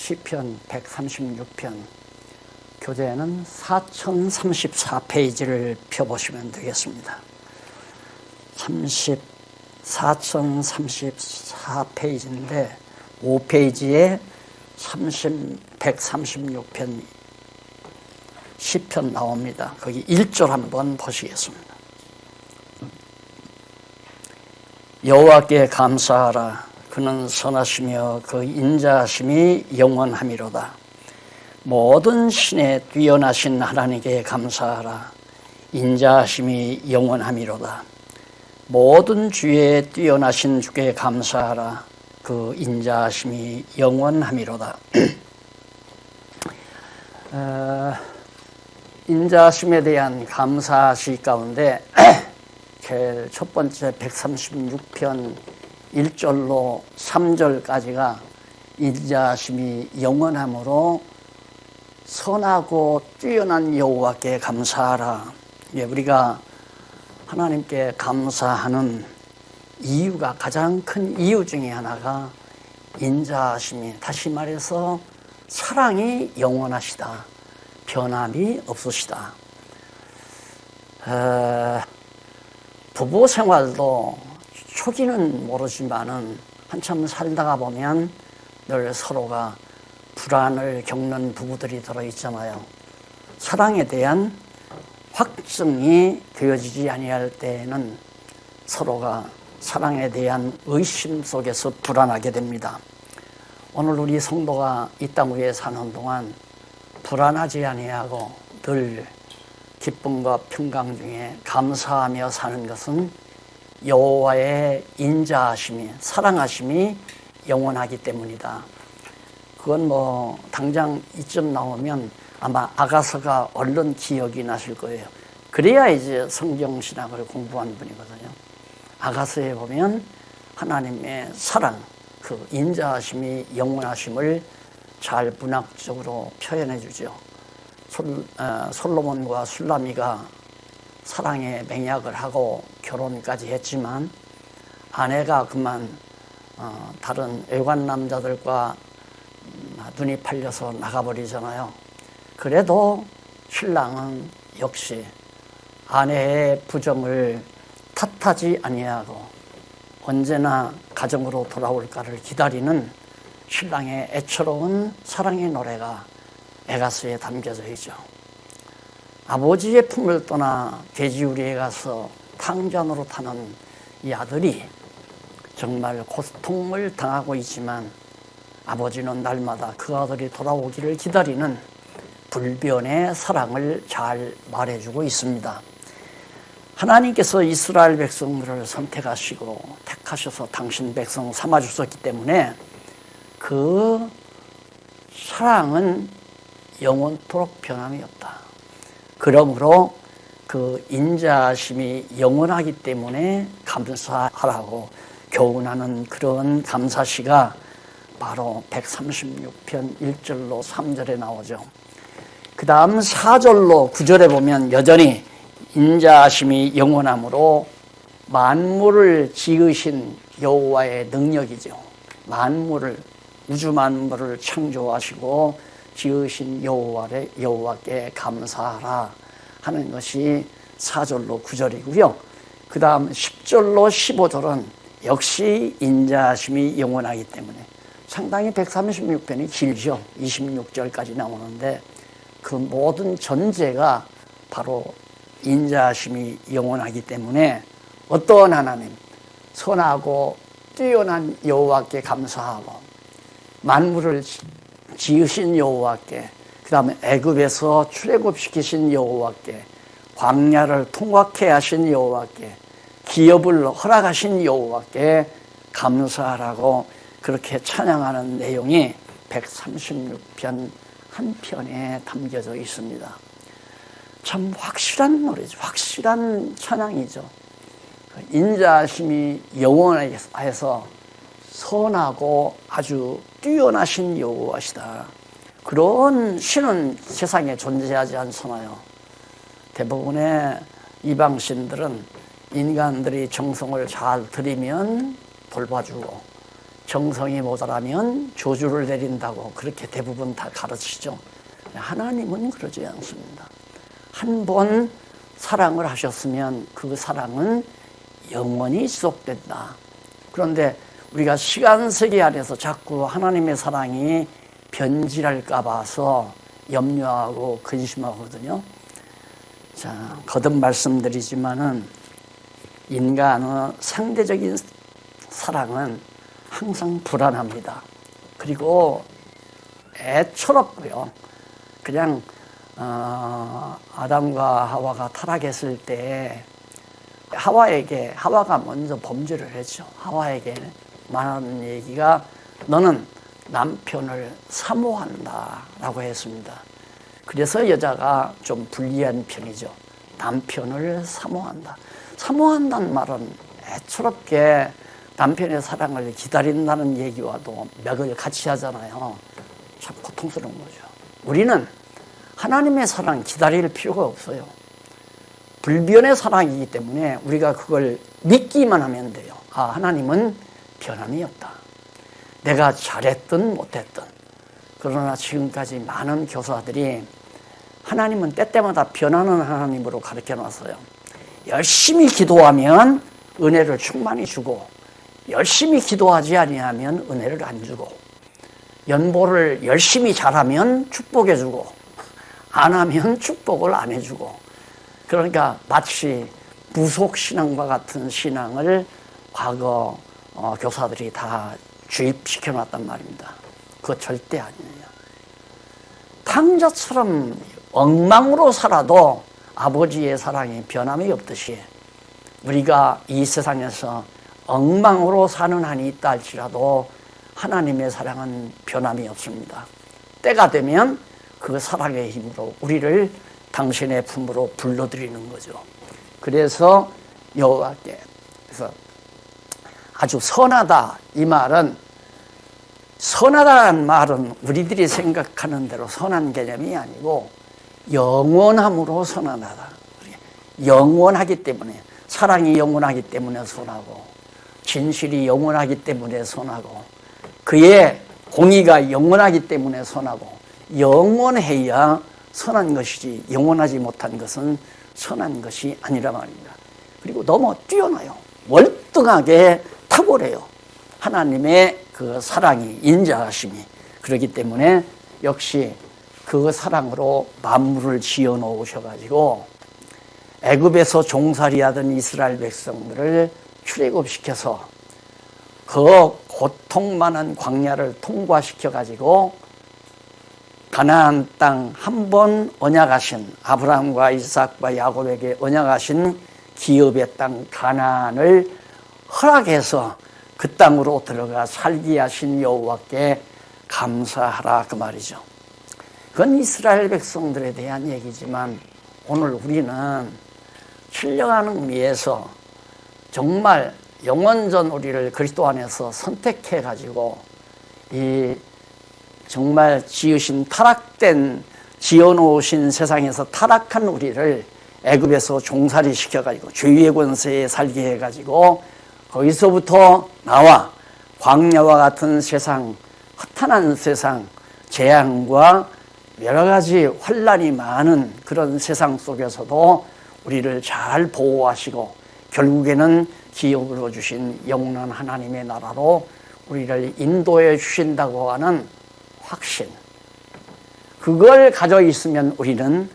시편 136편 교재는 4034페이지를 펴보시면 되겠습니다. 4034페이지인데 5페이지에 136편 시편 나옵니다. 거기 1절 한번 보시겠습니다. 여호와께 감사하라. 그는 선하시며 그 인자하심이 영원함이로다. 모든 신에 뛰어나신 하나님께 감사하라. 인자하심이 영원함이로다. 모든 주에 뛰어나신 주께 감사하라. 그 인자하심이 영원함이로다. 인자하심에 대한 감사시 가운데 제일 첫 번째 136편 1절로 3절까지가 인자하심이 영원함으로 선하고 뛰어난 여호와께 감사하라. 우리가 하나님께 감사하는 이유가, 가장 큰 이유 중에 하나가 인자하심이, 다시 말해서 사랑이 영원하시다. 변함이 없으시다. 부부 생활도 초기는 모르지만은 한참 살다가 보면 늘 서로가 불안을 겪는 부부들이 들어있잖아요. 사랑에 대한 확증이 되어지지 아니할 때에는 서로가 사랑에 대한 의심 속에서 불안하게 됩니다. 오늘 우리 성도가 이 땅 위에 사는 동안 불안하지 아니하고 늘 기쁨과 평강 중에 감사하며 사는 것은 여호와의 인자하심이, 사랑하심이 영원하기 때문이다. 그건 당장 이쯤 나오면 아마 아가서가 얼른 기억이 나실 거예요. 그래야 이제 성경신학을 공부한 분이거든요. 아가서에 보면 하나님의 사랑, 그 인자하심이 영원하심을 잘 문학적으로 표현해 주죠. 솔로몬과 술라미가 사랑의 맹약을 하고 결혼까지 했지만 아내가 그만 다른 외관 남자들과 눈이 팔려서 나가버리잖아요. 그래도 신랑은 역시 아내의 부정을 탓하지 아니하고 언제나 가정으로 돌아올까를 기다리는 신랑의 애처로운 사랑의 노래가 애가서에 담겨져 있죠. 아버지의 품을 떠나 돼지우리에 가서 탕자노로 타는 이 아들이 정말 고통을 당하고 있지만 아버지는 날마다 그 아들이 돌아오기를 기다리는 불변의 사랑을 잘 말해주고 있습니다. 하나님께서 이스라엘 백성들을 선택하시고 택하셔서 당신 백성 삼아주셨기 때문에 그 사랑은 영원토록 변함이 없다. 그러므로 그 인자하심이 영원하기 때문에 감사하라고 교훈하는 그런 감사시가 바로 136편 1절로 3절에 나오죠. 그 다음 4절로 9절에 보면 여전히 인자하심이 영원함으로 만물을 지으신 여호와의 능력이죠. 만물을, 우주 만물을 창조하시고 지으신 여호와께 감사하라 하는 것이 4절로 9절이고요. 그 다음 10절로 15절은 역시 인자하심이 영원하기 때문에 상당히 136편이 길죠. 26절까지 나오는데 그 모든 전제가 바로 인자하심이 영원하기 때문에 어떠한 하나님, 선하고 뛰어난 여호와께 감사하고 만물을 지으신 여호와께, 그 다음에 애굽에서 출애굽시키신 여호와께, 광야를 통과케 하신 여호와께, 기업을 허락하신 여호와께 감사하라고 그렇게 찬양하는 내용이 136편 한 편에 담겨져 있습니다. 참 확실한 노래죠. 확실한 찬양이죠. 인자하심이 영원해서 선하고 아주 뛰어나신 여호와시다. 그런 신은 세상에 존재하지 않잖아요. 대부분의 이방신들은 인간들이 정성을 잘 들이면 돌봐주고 정성이 모자라면 저주를 내린다고 그렇게 대부분 다 가르치죠. 하나님은 그러지 않습니다. 한 번 사랑을 하셨으면 그 사랑은 영원히 지속된다. 그런데 우리가 시간 세계 안에서 자꾸 하나님의 사랑이 변질할까 봐서 염려하고 근심하거든요. 자, 거듭 말씀드리지만은 인간의 상대적인 사랑은 항상 불안합니다. 그리고 애처롭고요. 그냥 아담과 하와가 타락했을 때 하와가 먼저 범죄를 했죠. 하와에게 말하는 얘기가 너는 남편을 사모한다 라고 했습니다. 그래서 여자가 좀 불리한 편이죠. 남편을 사모한다. 사모한다는 말은 애처롭게 남편의 사랑을 기다린다는 얘기와도 맥을 같이 하잖아요. 참 고통스러운 거죠. 우리는 하나님의 사랑 기다릴 필요가 없어요. 불변의 사랑이기 때문에 우리가 그걸 믿기만 하면 돼요. 아, 하나님은 변함이 없다. 내가 잘했든 못했든. 그러나 지금까지 많은 교사들이 하나님은 때때마다 변하는 하나님으로 가르쳐 놨어요. 열심히 기도하면 은혜를 충만히 주고 열심히 기도하지 아니하면 은혜를 안 주고 연보를 열심히 잘하면 축복해 주고 안 하면 축복을 안 해주고 그러니까 마치 무속신앙과 같은 신앙을 과거 교사들이 다 주입시켜 놨단 말입니다. 그거 절대 아니에요. 탕자처럼 엉망으로 살아도 아버지의 사랑이 변함이 없듯이 우리가 이 세상에서 엉망으로 사는 한이 있다 할지라도 하나님의 사랑은 변함이 없습니다. 때가 되면 그 사랑의 힘으로 우리를 당신의 품으로 불러들이는 거죠. 그래서 여호와께 그래서 아주 선하다 이 말은 선하다는 말은 우리들이 생각하는 대로 선한 개념이 아니고 영원함으로 선하다. 영원하기 때문에 사랑이 영원하기 때문에 선하고 진실이 영원하기 때문에 선하고 그의 공의가 영원하기 때문에 선하고 영원해야 선한 것이지 영원하지 못한 것은 선한 것이 아니라 말입니다. 그리고 너무 뛰어나요. 월등하게 탁월해요. 하나님의 그 사랑이 인자하심이 그렇기 때문에 역시 그 사랑으로 만물을 지어 놓으셔가지고 애굽에서 종살이하던 이스라엘 백성들을 출애굽시켜서 그 고통 많은 광야를 통과시켜가지고 가나안 땅 한 번 언약하신 아브라함과 이삭과 야곱에게 언약하신 기업의 땅 가나안을 허락해서 그 땅으로 들어가 살게 하신 여호와께 감사하라 그 말이죠. 그건 이스라엘 백성들에 대한 얘기지만 오늘 우리는 신령한 의미에서 정말 영원전 우리를 그리스도 안에서 선택해 가지고 이 정말 지으신 타락된 지어놓으신 세상에서 타락한 우리를 애굽에서 종살이 시켜가지고 죄의 권세에 살게 해가지고 거기서부터 나와 광야와 같은 세상, 허탄한 세상, 재앙과 여러 가지 환난이 많은 그런 세상 속에서도 우리를 잘 보호하시고 결국에는 기업으로 주신 영원한 하나님의 나라로 우리를 인도해 주신다고 하는 확신, 그걸 가져 있으면 우리는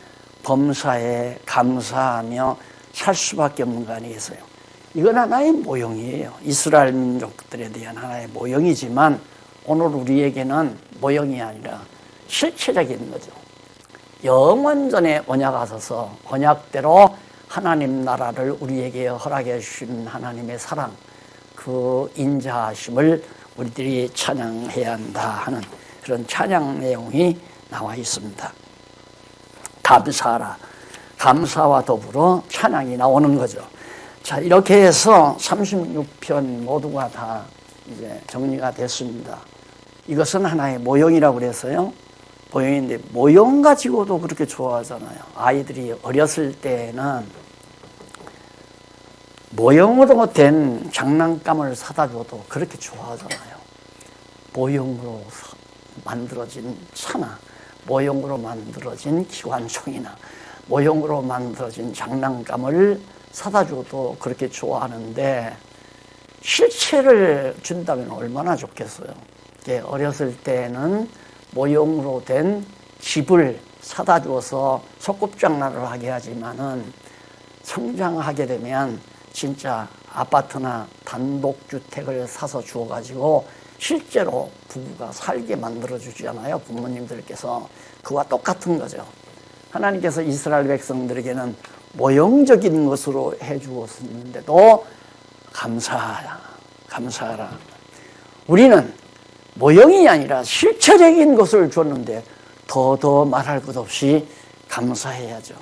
범사에 감사하며 살 수밖에 없는 거 아니겠어요? 이건 하나의 모형이에요. 이스라엘 민족들에 대한 하나의 모형이지만 오늘 우리에게는 모형이 아니라 실체적인 거죠. 영원전에 언약하셔서 언약대로 하나님 나라를 우리에게 허락해 주신 하나님의 사랑, 그 인자하심을 우리들이 찬양해야 한다 하는 그런 찬양 내용이 나와 있습니다. 감사하라. 감사와 더불어 찬양이 나오는 거죠. 자, 이렇게 해서 36편 모두가 다 이제 정리가 됐습니다. 이것은 하나의 모형이라고 그래서요. 모형인데 모형 가지고도 그렇게 좋아하잖아요. 아이들이 어렸을 때는 모형으로 된 장난감을 사다 줘도 그렇게 좋아하잖아요. 모형으로 만들어진 차나 모형으로 만들어진 기관총이나 모형으로 만들어진 장난감을 사다 줘도 그렇게 좋아하는데 실체를 준다면 얼마나 좋겠어요. 어렸을 때는 모형으로 된 집을 사다 줘서 소꿉장난을 하게 하지만은 성장하게 되면 진짜 아파트나 단독주택을 사서 주어가지고 실제로 부부가 살게 만들어주잖아요. 부모님들께서. 그와 똑같은 거죠. 하나님께서 이스라엘 백성들에게는 모형적인 것으로 해주었는데도 감사하라. 우리는 모형이 아니라 실체적인 것을 줬는데 더 말할 것 없이 감사해야죠.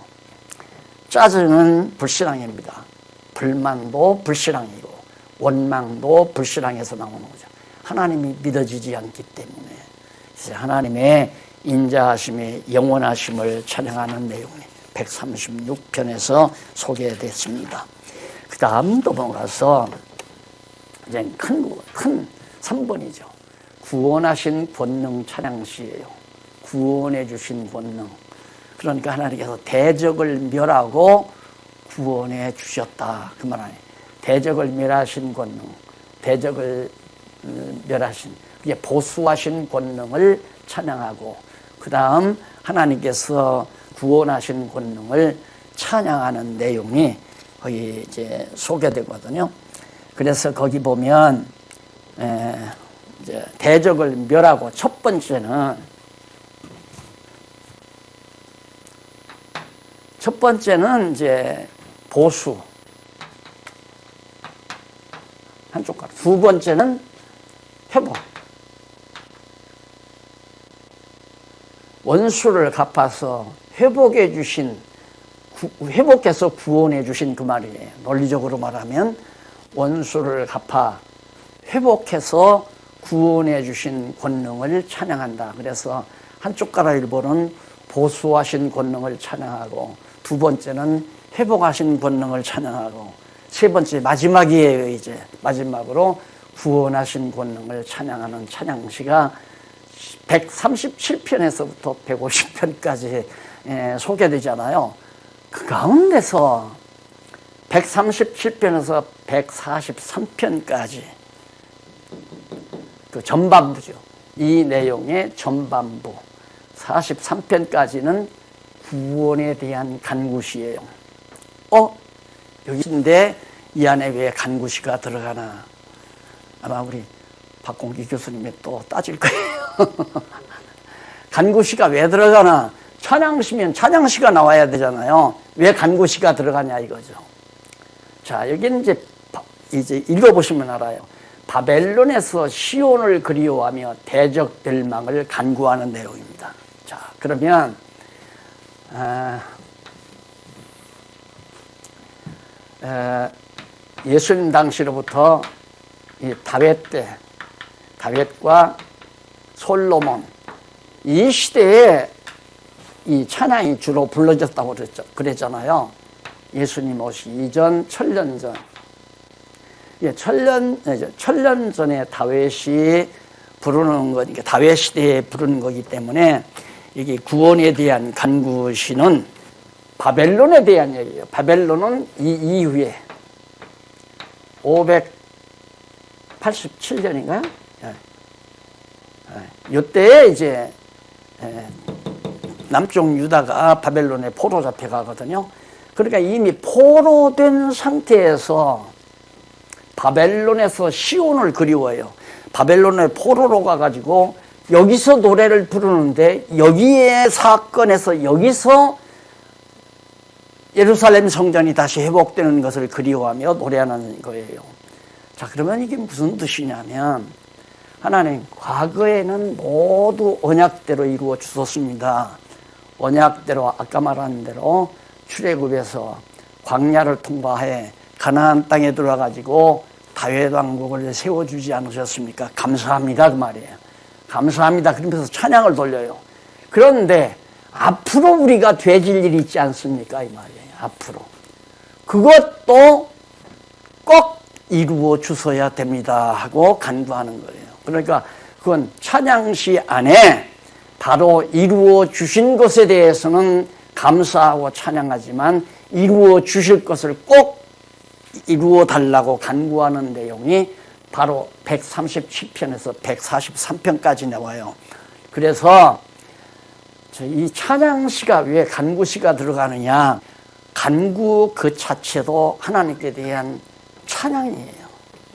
짜증은 불신앙입니다. 불만도 불신앙이고 원망도 불신앙에서 나오는 거죠. 하나님이 믿어지지 않기 때문에. 그래서 하나님의 인자하심의 영원하심을 찬양하는 내용이 136편에서 소개됐습니다. 그 다음 넘어가서 이제 큰 3번이죠. 구원하신 권능 찬양시예요. 구원해 주신 권능. 그러니까 하나님께서 대적을 멸하고 구원해 주셨다. 그 말 아니에요. 대적을 멸하신 권능. 대적을 멸하신, 그게 보수하신 권능을 찬양하고, 그 다음 하나님께서 구원하신 권능을 찬양하는 내용이 거기 이제 소개되거든요. 그래서 거기 보면 이제 대적을 멸하고 첫 번째는 이제 보수 한쪽 가로. 두 번째는 회복. 원수를 갚아서 회복해 주신, 회복해서 구원해 주신 그 말이에요. 논리적으로 말하면 원수를 갚아 회복해서 구원해 주신 권능을 찬양한다. 그래서 한쪽 가라 일본은 보수하신 권능을 찬양하고, 두 번째는 회복하신 권능을 찬양하고, 세 번째 마지막이에요. 이제 마지막으로 구원하신 권능을 찬양하는 찬양시가 137편에서부터 150편까지 소개되잖아요. 그 가운데서 137편에서 143편까지 그 전반부죠. 이 내용의 전반부 43편까지는 구원에 대한 간구시예요. 여기인데 이 안에 왜 간구시가 들어가나? 아마 우리 박공기 교수님이 또 따질 거예요. 간구시가 왜 들어가나? 찬양시면 찬양시가 나와야 되잖아요. 왜 간구시가 들어가냐 이거죠. 자, 여기는 이제 읽어보시면 알아요. 바벨론에서 시온을 그리워하며 대적 멸망을 간구하는 내용입니다. 자, 그러면 예수님 당시로부터 이 다윗과 솔로몬, 이 시대에 이 찬양이 주로 불러졌다고 그랬잖아요. 예수님 오시기 이전, 천년 전. 천년 전에 다윗이 부르는 거니까, 다윗 시대에 부르는 거기 때문에 이게 구원에 대한 간구시는 바벨론에 대한 얘기예요. 바벨론은 이 이후에 587년인가요? 이때에 이제 남쪽 유다가 바벨론에 포로 잡혀가거든요. 그러니까 이미 포로된 상태에서 바벨론에서 시온을 그리워해요. 바벨론에 포로로 가가지고 여기서 노래를 부르는데, 여기에 사건에서 여기서 예루살렘 성전이 다시 회복되는 것을 그리워하며 노래하는 거예요. 자, 그러면 이게 무슨 뜻이냐면, 하나님 과거에는 모두 언약대로 이루어 주셨습니다. 언약대로 아까 말한 대로 출애굽에서 광야를 통과해 가나안 땅에 들어가지고 다윗 왕국을 세워주지 않으셨습니까? 감사합니다 그 말이에요. 감사합니다 그러면서 찬양을 돌려요. 그런데 앞으로 우리가 되질 일이 있지 않습니까? 이 말이에요. 앞으로 그것도 꼭 이루어 주셔야 됩니다 하고 간구하는 거예요. 그러니까 그건 찬양시 안에 바로 이루어 주신 것에 대해서는 감사하고 찬양하지만 이루어 주실 것을 꼭 이루어 달라고 간구하는 내용이 바로 137편에서 143편까지 나와요. 그래서 이 찬양시가 왜 간구시가 들어가느냐, 간구 그 자체도 하나님께 대한 찬양이에요.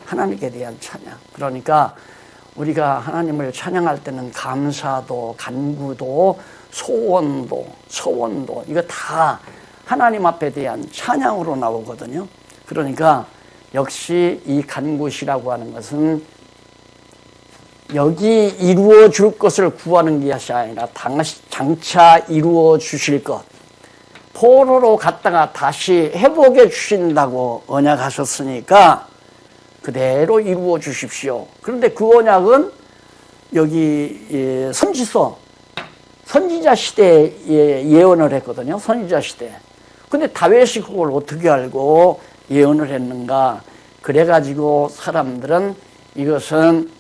하나님께 대한 찬양. 그러니까 우리가 하나님을 찬양할 때는 감사도, 간구도, 소원도, 서원도 이거 다 하나님 앞에 대한 찬양으로 나오거든요. 그러니까 역시 이 간구시라고 하는 것은 여기 이루어 줄 것을 구하는 것이 아니라 장차 이루어 주실 것, 포로로 갔다가 다시 회복해 주신다고 언약하셨으니까 그대로 이루어 주십시오. 그런데 그 언약은 여기 선지자 시대에 예언을 했거든요. 선지자 시대. 근데 다윗이 그걸 어떻게 알고 예언을 했는가? 그래가지고 사람들은 이것은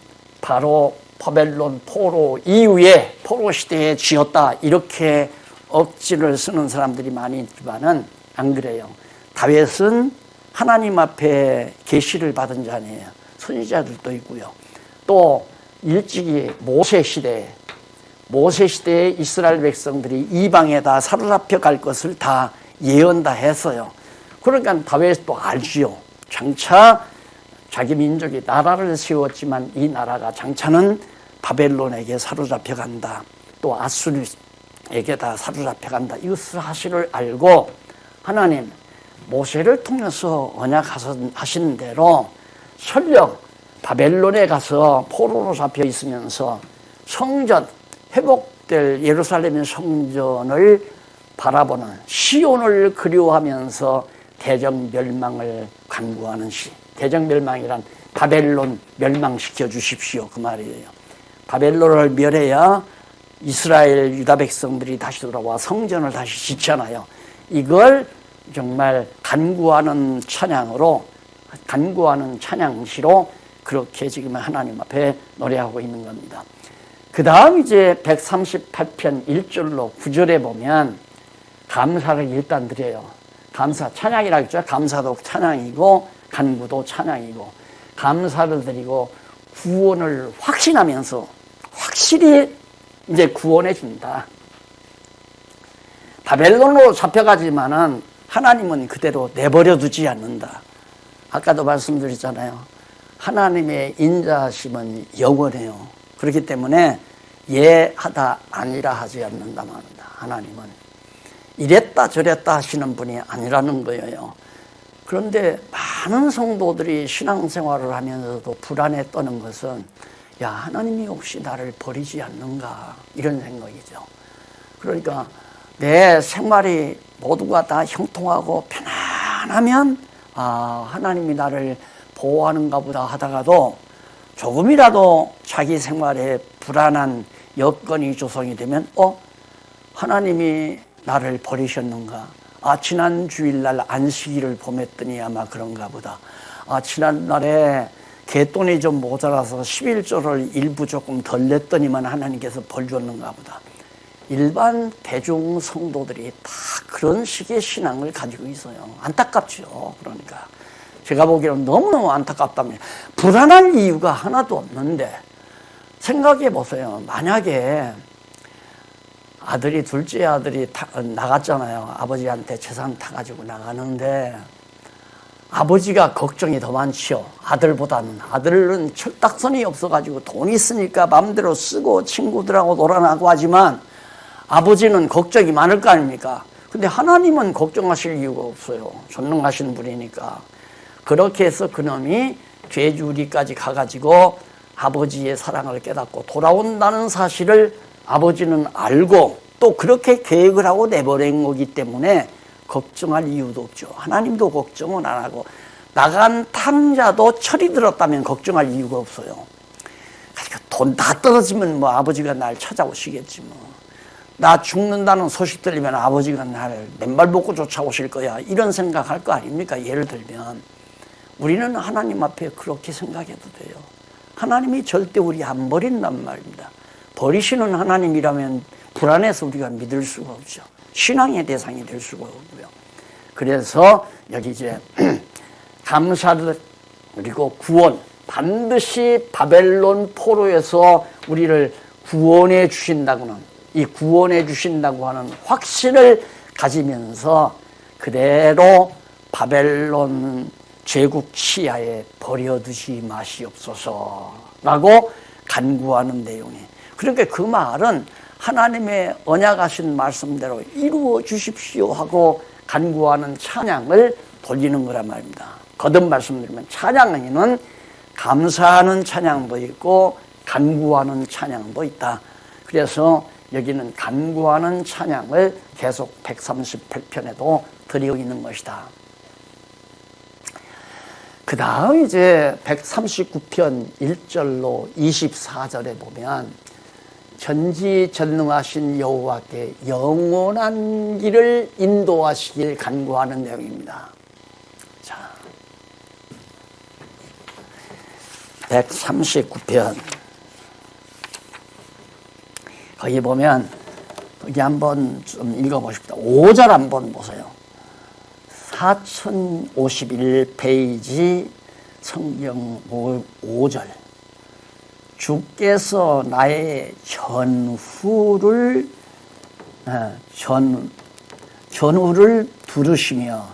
바로 바벨론 포로 이후에 포로 시대에 지었다, 이렇게 억지를 쓰는 사람들이 많이 있지만은 안 그래요. 다윗은 하나님 앞에 계시를 받은 자니에요. 선지자들도 있고요. 또 일찍이 모세 시대에 이스라엘 백성들이 이방에다 사로잡혀 갈 것을 다 예언 다 했어요. 그러니까 다윗도 알지요. 장차 자기 민족이 나라를 세웠지만 이 나라가 장차는 바벨론에게 사로잡혀 간다, 또 아수르에게 다 사로잡혀 간다, 이 사실을 알고 하나님 모세를 통해서 언약하시는 대로 설령 바벨론에 가서 포로로 잡혀 있으면서 성전, 회복될 예루살렘의 성전을 바라보는 시온을 그리워하면서 대적 멸망을 간구하는 시. 대적 멸망이란 바벨론 멸망시켜 주십시오, 그 말이에요. 바벨론을 멸해야 이스라엘 유다 백성들이 다시 돌아와 성전을 다시 짓잖아요. 이걸 정말 간구하는 찬양으로, 간구하는 찬양시로 그렇게 지금 하나님 앞에 노래하고 있는 겁니다. 그 다음 이제 138편 1절로 9절에 보면 감사를 일단 드려요. 감사, 찬양이라고 했죠. 감사도 찬양이고 간구도 찬양이고, 감사를 드리고 구원을 확신하면서 확실히 이제 구원해 준다. 바벨론으로 잡혀가지만은 하나님은 그대로 내버려 두지 않는다. 아까도 말씀드렸잖아요. 하나님의 인자하심은 영원해요. 그렇기 때문에 예하다 아니라 하지 않는다 말한다. 하나님은 이랬다 저랬다 하시는 분이 아니라는 거예요. 그런데 많은 성도들이 신앙생활을 하면서도 불안에 떠는 것은, 야, 하나님이 혹시 나를 버리지 않는가, 이런 생각이죠. 그러니까 내 생활이 모두가 다 형통하고 편안하면 하나님이 나를 보호하는가 보다 하다가도 조금이라도 자기 생활에 불안한 여건이 조성이 되면 하나님이 나를 버리셨는가? 지난 주일날 안식일을 보냈더니 아마 그런가 보다. 지난날에 갯돈이 좀 모자라서 11조를 일부 조금 덜 냈더니만 하나님께서 벌 줬는가 보다. 일반 대중 성도들이 다 그런 식의 신앙을 가지고 있어요. 안타깝죠. 그러니까 제가 보기에는 너무너무 안타깝답니다. 불안할 이유가 하나도 없는데, 생각해 보세요. 만약에 둘째 아들이 나갔잖아요. 아버지한테 재산 타가지고 나가는데 아버지가 걱정이 더 많지요. 아들보다는. 아들은 철딱선이 없어가지고 돈 있으니까 마음대로 쓰고 친구들하고 놀아나고 하지만 아버지는 걱정이 많을 거 아닙니까? 근데 하나님은 걱정하실 이유가 없어요. 전능하신 분이니까. 그렇게 해서 그놈이 죄주리까지 가가지고 아버지의 사랑을 깨닫고 돌아온다는 사실을 아버지는 알고 또 그렇게 계획을 하고 내버린 거기 때문에 걱정할 이유도 없죠. 하나님도 걱정은 안 하고 나간 탕자도 철이 들었다면 걱정할 이유가 없어요. 그러니까 돈 다 떨어지면 뭐 아버지가 날 찾아오시겠지 뭐. 나 죽는다는 소식 들리면 아버지가 날 맨발 먹고 쫓아오실 거야, 이런 생각할 거 아닙니까? 예를 들면 우리는 하나님 앞에 그렇게 생각해도 돼요. 하나님이 절대 우리 안 버린단 말입니다. 버리시는 하나님이라면 불안해서 우리가 믿을 수가 없죠. 신앙의 대상이 될 수가 없고요. 그래서 여기 이제 감사를 그리고 구원, 반드시 바벨론 포로에서 우리를 구원해 주신다고는, 이 구원해 주신다고 하는 확신을 가지면서 그대로 바벨론 제국 치하에 버려두지 마시옵소서라고 간구하는 내용이. 그러니까 그 말은 하나님의 언약하신 말씀대로 이루어 주십시오 하고 간구하는 찬양을 돌리는 거란 말입니다. 거듭 말씀드리면 찬양에는 감사하는 찬양도 있고 간구하는 찬양도 있다. 그래서 여기는 간구하는 찬양을 계속 138편에도 드리고 있는 것이다. 그 다음 이제 139편 1절로 24절에 보면 전지전능하신 여호와께 영원한 길을 인도하시길 간구하는 내용입니다. 자, 139편 거기 보면 거기 한번 좀 읽어보십시오. 5절 한번 보세요. 4051페이지 성경 5절. 주께서 나의 전후를 두르시며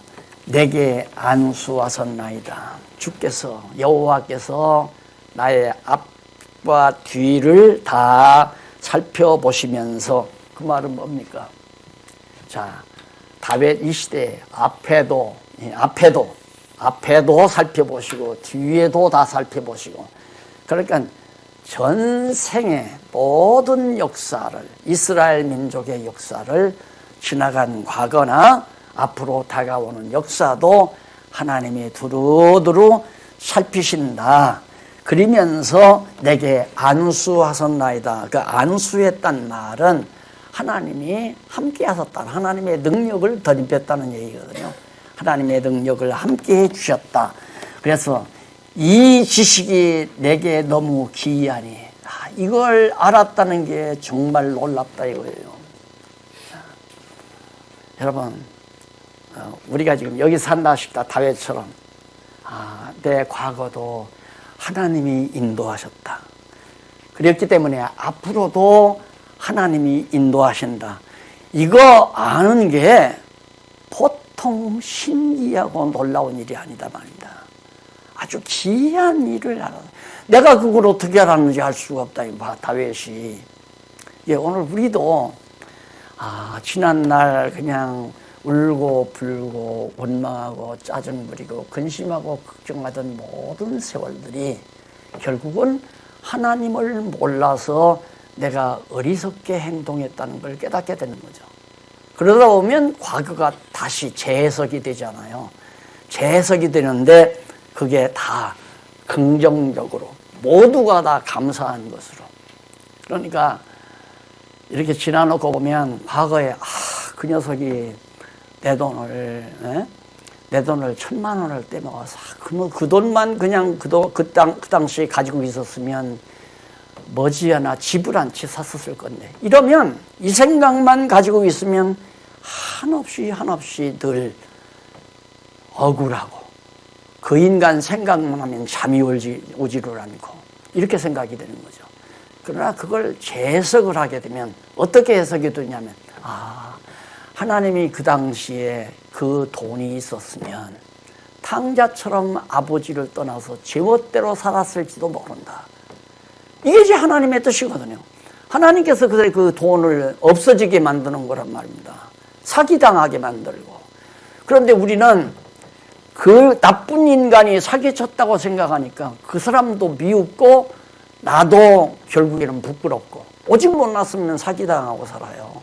내게 안수하셨나이다. 주께서, 여호와께서 나의 앞과 뒤를 다 살펴보시면서, 그 말은 뭡니까? 자, 다윗 이 시대에 앞에도 살펴보시고 뒤에도 다 살펴보시고, 그러니까 전생의 모든 역사를, 이스라엘 민족의 역사를, 지나간 과거나 앞으로 다가오는 역사도 하나님이 두루두루 살피신다. 그러면서 내게 안수하셨나이다. 그 안수했단 말은 하나님이 함께 하셨다. 하나님의 능력을 덧입혔다는 얘기거든요. 하나님의 능력을 함께 해주셨다. 그래서 이 지식이 내게 너무 기이하니, 이걸 알았다는 게 정말 놀랍다 이거예요. 여러분, 우리가 지금 여기 산다 싶다 다윗처럼, 내 과거도 하나님이 인도하셨다. 그렇기 때문에 앞으로도 하나님이 인도하신다. 이거 아는 게 보통 신기하고 놀라운 일이 아니다 말입니다. 아주 기이한 일을 알아. 내가 그걸 어떻게 알았는지 알 수가 없다. 다윗이. 예, 오늘 우리도 지난날 그냥 울고 불고 원망하고 짜증 부리고 근심하고 걱정하던 모든 세월들이 결국은 하나님을 몰라서 내가 어리석게 행동했다는 걸 깨닫게 되는 거죠. 그러다 보면 과거가 다시 재해석이 되잖아요. 재해석이 되는데 그게 다 긍정적으로 모두가 다 감사한 것으로. 그러니까 이렇게 지나놓고 보면 과거에 그 녀석이 내 돈을 1,000만 원을 떼먹어서 그 돈만 그냥 그 당시에 가지고 있었으면 머지않아 집을 한 채 샀었을 건데, 이러면 이 생각만 가지고 있으면 한없이 늘 억울하고, 그 인간 생각만 하면 잠이 오지를 않고 이렇게 생각이 되는 거죠. 그러나 그걸 재해석을 하게 되면 어떻게 해석이 되냐면, 하나님이 그 당시에 그 돈이 있었으면 탕자처럼 아버지를 떠나서 제멋대로 살았을지도 모른다. 이게 이제 하나님의 뜻이거든요. 하나님께서 그 돈을 없어지게 만드는 거란 말입니다. 사기당하게 만들고. 그런데 우리는 그 나쁜 인간이 사기쳤다고 생각하니까 그 사람도 미웃고 나도 결국에는 부끄럽고, 오직 못났으면 사기당하고 살아요.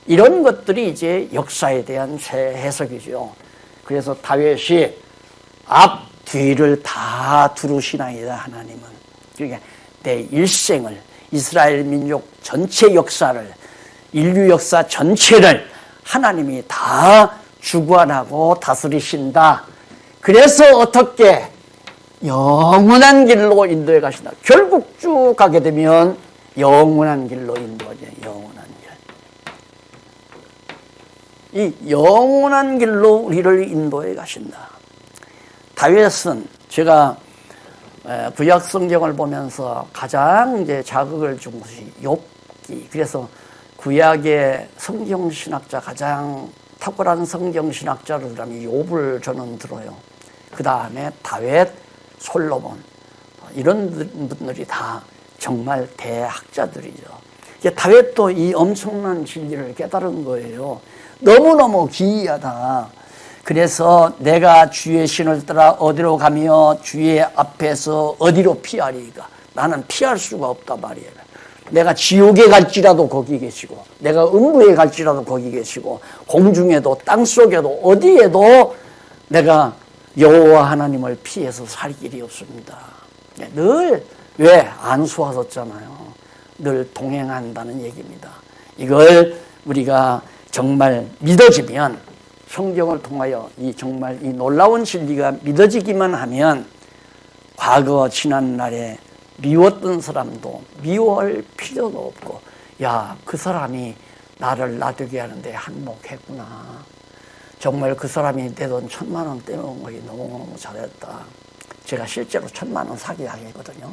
이런 것들이 이제 역사에 대한 새 해석이죠. 그래서 다윗이 앞, 뒤를 다 두루시나이다, 하나님은. 그러니까 내 일생을, 이스라엘 민족 전체 역사를, 인류 역사 전체를 하나님이 다 주관하고 다스리신다. 그래서 어떻게 영원한 길로 인도해 가신다. 결국 쭉 가게 되면 영원한 길로 인도하죠. 영원한 길. 이 영원한 길로 우리를 인도해 가신다. 다윗은 제가 구약 성경을 보면서 가장 이제 자극을 준 것이 욥기. 그래서 구약의 성경 신학자 가장 탁월한 성경 신학자로 들으면 욥을 저는 들어요. 그 다음에 다윗, 솔로몬 이런 분들이 다 정말 대학자들이죠. 다윗도 이 엄청난 진리를 깨달은 거예요. 너무너무 기이하다. 그래서 내가 주의 신을 따라 어디로 가며 주의 앞에서 어디로 피하리까? 나는 피할 수가 없단 말이에요. 내가 지옥에 갈지라도 거기 계시고, 내가 음부에 갈지라도 거기 계시고, 공중에도 땅속에도 어디에도 내가 여호와 하나님을 피해서 살 길이 없습니다. 늘 왜 안수하셨잖아요. 늘 동행한다는 얘기입니다. 이걸 우리가 정말 믿어지면, 성경을 통하여 정말 이 놀라운 진리가 믿어지기만 하면 과거 지난날에 미웠던 사람도 미워할 필요도 없고, 야, 그 사람이 나를 놔두게 하는데 한몫했구나. 정말 그 사람이 내 돈 1,000만 원 떼놓은 거기 너무너무 잘했다. 제가 실제로 1,000만 원 사기 당했거든요.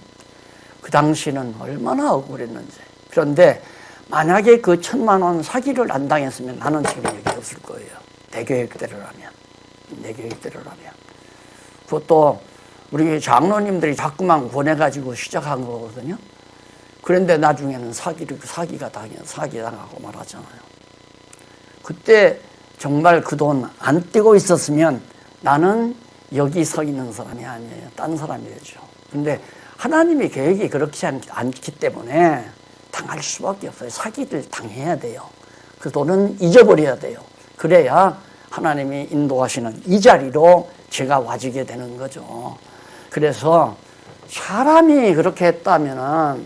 그 당시는 얼마나 억울했는지. 그런데 만약에 그 1,000만 원 사기를 안 당했으면 나는 지금 여기 없을 거예요. 내 계획대로라면. 그것도 우리 장로님들이 자꾸만 권해가지고 시작한 거거든요. 그런데 나중에는 사기 당하고 말하잖아요. 그때 정말 그 돈 안 떼고 있었으면 나는 여기 서 있는 사람이 아니에요. 딴 사람이 되죠. 근데 하나님의 계획이 그렇지 않기 때문에 당할 수밖에 없어요. 사기를 당해야 돼요. 그 돈은 잊어버려야 돼요. 그래야 하나님이 인도하시는 이 자리로 제가 와지게 되는 거죠. 그래서 사람이 그렇게 했다면은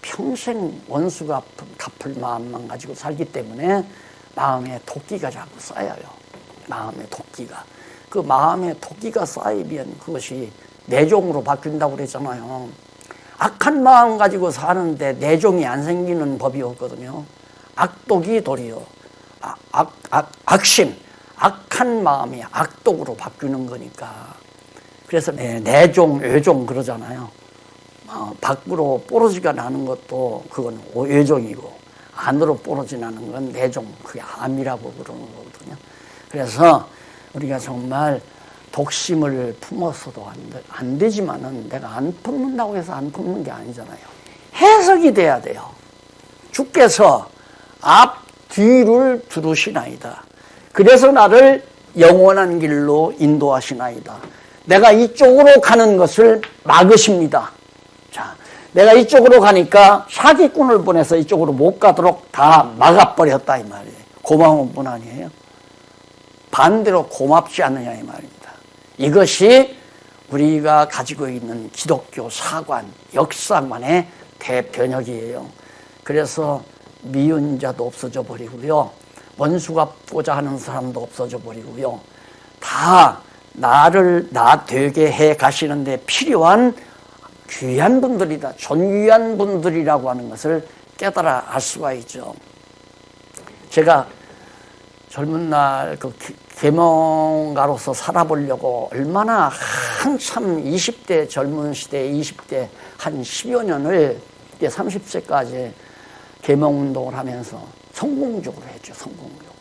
평생 원수가 갚을 마음만 가지고 살기 때문에 마음에 도끼가 자꾸 쌓여요. 마음에 도끼가. 그 마음에 도끼가 쌓이면 그것이 내종으로 바뀐다고 그랬잖아요. 악한 마음 가지고 사는데 내종이 안 생기는 법이 없거든요. 악독이 도리어 악심, 악한 마음이 악독으로 바뀌는 거니까. 그래서 내종, 외종 그러잖아요. 밖으로 뽀로지가 나는 것도 그건 외종이고, 안으로 뽀로지 나는 건 내종, 그게 암이라고 그러는 거거든요. 그래서 우리가 정말 독심을 품었어도 안 되지만은 내가 안 품는다고 해서 안 품는 게 아니잖아요. 해석이 돼야 돼요. 주께서 앞, 뒤를 두르시나이다. 그래서 나를 영원한 길로 인도하시나이다. 내가 이쪽으로 가는 것을 막으십니다. 자, 내가 이쪽으로 가니까 사기꾼을 보내서 이쪽으로 못 가도록 다 막아버렸다 이 말이에요. 고마운 분 아니에요? 반대로 고맙지 않느냐 이 말입니다. 이것이 우리가 가지고 있는 기독교 사관, 역사관의 대변혁이에요. 그래서 미운 자도 없어져 버리고요. 원수 갚고자 하는 사람도 없어져 버리고요. 다 나 되게 해 가시는데 필요한 귀한 분들이다. 존귀한 분들이라고 하는 것을 깨달아 알 수가 있죠. 제가 젊은 날 그 계몽가로서 살아보려고 얼마나 한참 20대 젊은 시대 20대 한 10여 년을 30세까지 계몽운동을 하면서 성공적으로 했죠. 성공적으로.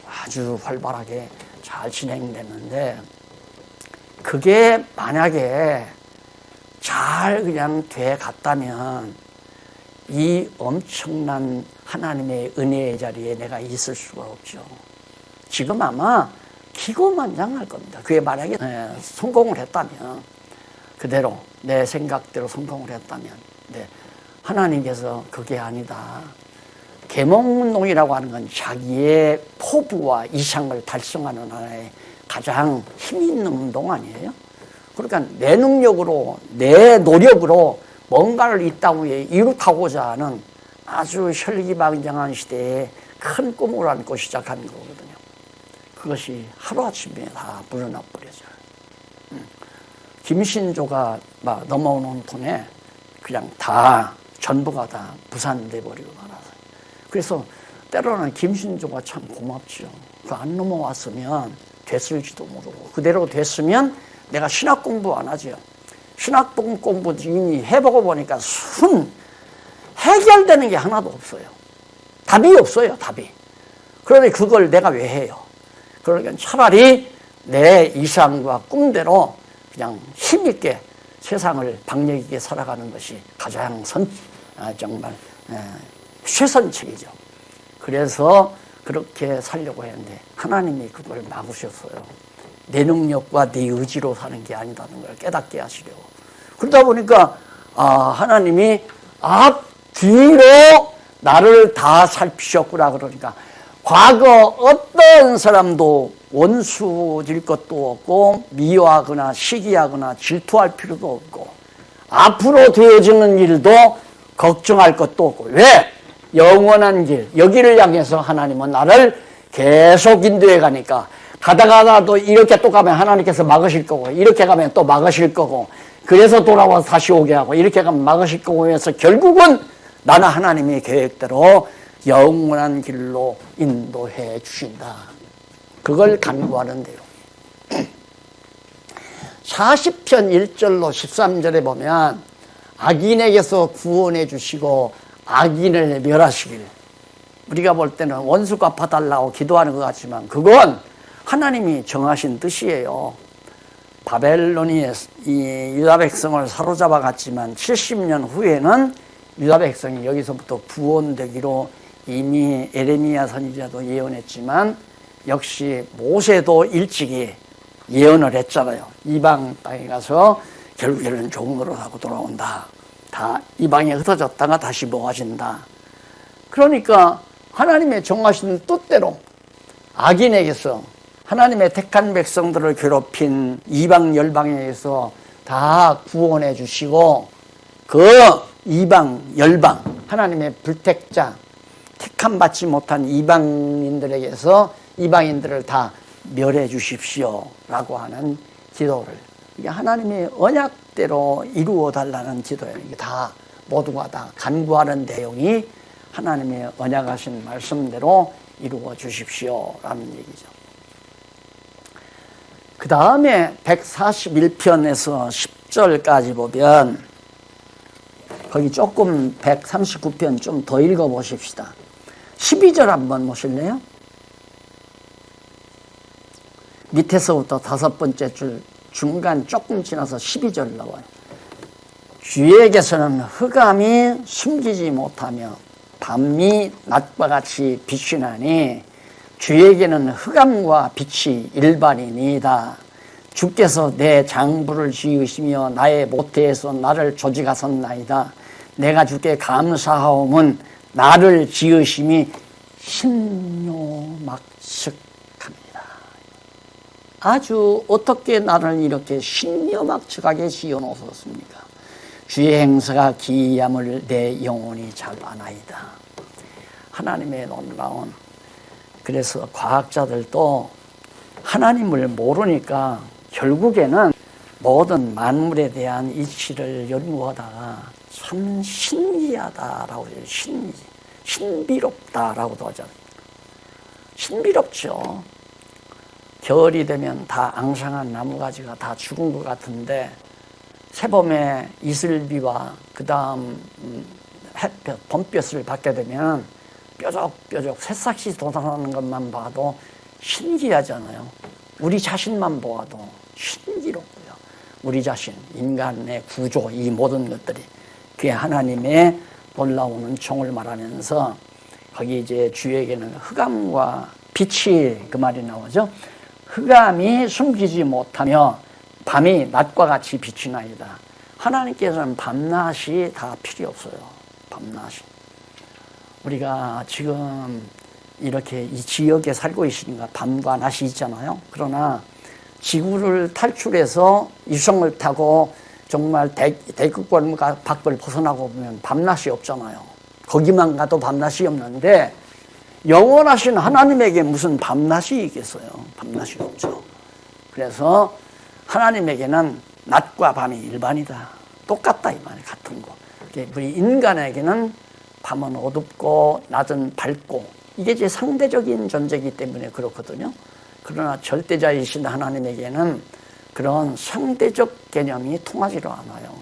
아주 활발하게 잘 진행됐는데 그게 만약에 잘 그냥 돼 갔다면 이 엄청난 하나님의 은혜의 자리에 내가 있을 수가 없죠. 지금 아마 기고만장할 겁니다. 그게 만약에 성공을 했다면, 그대로 내 생각대로 성공을 했다면, 네, 하나님께서 그게 아니다. 계몽운동이라고 하는 건 자기의 포부와 이상을 달성하는 하나의 가장 힘 있는 운동 아니에요? 그러니까 내 능력으로, 내 노력으로 뭔가를 이 땅에 이룩하고자 하는 아주 혈기방장한 시대에 큰 꿈을 안고 시작한 거거든요. 그것이 하루아침에 다 물러나 버려져요. 김신조가 막 넘어오는 통에 그냥 다 전부가 다 부산돼 버리고 말았어요. 그래서 때로는 김신조가 참 고맙죠. 그 안 넘어왔으면 됐을지도 모르고 그대로 됐으면 내가 신학 공부 안 하죠. 신학 공부 이미 해보고 보니까 해결되는 게 하나도 없어요. 답이 없어요. 답이. 그런데 그걸 내가 왜 해요? 그러니까 차라리 내 이상과 꿈대로 그냥 힘있게 세상을 박력 있게 살아가는 것이 가장 정말 최선책이죠. 그래서 그렇게 살려고 했는데 하나님이 그걸 막으셨어요. 내 능력과 내 의지로 사는 게 아니다는 걸 깨닫게 하시려고. 그러다 보니까 하나님이 뒤로 나를 다 살피셨구나. 그러니까 과거 어떤 사람도 원수질 것도 없고 미워하거나 시기하거나 질투할 필요도 없고 앞으로 되어지는 일도 걱정할 것도 없고. 왜? 영원한 길, 여기를 향해서 하나님은 나를 계속 인도해 가니까 가다가도 이렇게 또 가면 하나님께서 막으실 거고 이렇게 가면 또 막으실 거고 그래서 돌아와서 다시 오게 하고 이렇게 가면 막으실 거고 해서 결국은 나는 하나님의 계획대로 영원한 길로 인도해 주신다. 그걸 간구하는데요. 40편 1절로 13절에 보면 악인에게서 구원해 주시고 악인을 멸하시길. 우리가 볼 때는 원수 갚아달라고 기도하는 것 같지만 그건 하나님이 정하신 뜻이에요. 바벨론이 이 유다 백성을 사로잡아 갔지만 70년 후에는 유다 백성이 여기서부터 구원되기로 이미 에레미야 선지자도 예언했지만 역시 모세도 일찍이 예언을 했잖아요. 이방 땅에 가서 결국에는 좋은 거로 하고 돌아온다. 다 이방에 흩어졌다가 다시 모아진다. 그러니까 하나님의 정하신 뜻대로 악인에게서 하나님의 택한 백성들을 괴롭힌 이방 열방에게서 다 구원해 주시고 그 이방 열방 하나님의 불택자 택함 받지 못한 이방인들에게서 이방인들을 다 멸해 주십시오 라고 하는 기도를 이게 하나님의 언약대로 이루어 달라는 기도예요. 이게 다 모두가 다 간구하는 내용이 하나님의 언약하신 말씀대로 이루어 주십시오 라는 얘기죠. 그 다음에 141편에서 10절까지 보면 거기 조금 139편 좀 더 읽어 보십시다. 12절 한번 보실래요? 밑에서부터 5번째 줄 중간 조금 지나서 12절 나와요. 주에게서는 흑암이 숨기지 못하며 밤이 낮과 같이 빛이 나니 주에게는 흑암과 빛이 일반이니이다. 주께서 내 장부를 지으시며 나의 모태에서 나를 조직하셨나이다. 내가 주께 감사하옴은 나를 지으심이 신묘막측합니다. 아주 어떻게 나를 이렇게 신묘막측하게 지어놓으셨습니까? 주의 행사가 기이함을 내 영혼이 잘 아나이다. 하나님의 놀라운, 그래서 과학자들도 하나님을 모르니까 결국에는 모든 만물에 대한 이치를 연구하다가 참 신기하다라고 해요. 신비롭다라고도 하잖아요. 신비롭죠. 겨울이 되면 다 앙상한 나무가지가 다 죽은 것 같은데 새봄에 이슬비와 그 다음 햇볕, 봄볕을 받게 되면 뾰족뾰족 새싹이 돋아나는 것만 봐도 신기하잖아요. 우리 자신만 보아도 신기롭고요. 우리 자신, 인간의 구조, 이 모든 것들이 그게 하나님의 놀라운 은총을 말하면서 거기 이제 주에게는 흑암과 빛이 그 말이 나오죠. 흑암이 숨기지 못하며 밤이 낮과 같이 빛이 나이다. 하나님께서는 밤낮이 다 필요 없어요. 밤낮이. 우리가 지금 이렇게 이 지역에 살고 있으니까 밤과 낮이 있잖아요. 그러나 지구를 탈출해서 유성을 타고 정말 대극권 밖을 벗어나고 보면 밤낮이 없잖아요. 거기만 가도 밤낮이 없는데 영원하신 하나님에게 무슨 밤낮이 있겠어요. 밤낮이 없죠. 그래서 하나님에게는 낮과 밤이 일반이다. 똑같다 이 말이에요. 같은 거. 우리 인간에게는 밤은 어둡고 낮은 밝고 이게 이제 상대적인 존재이기 때문에 그렇거든요. 그러나 절대자이신 하나님에게는 그런 상대적 개념이 통하지를 않아요.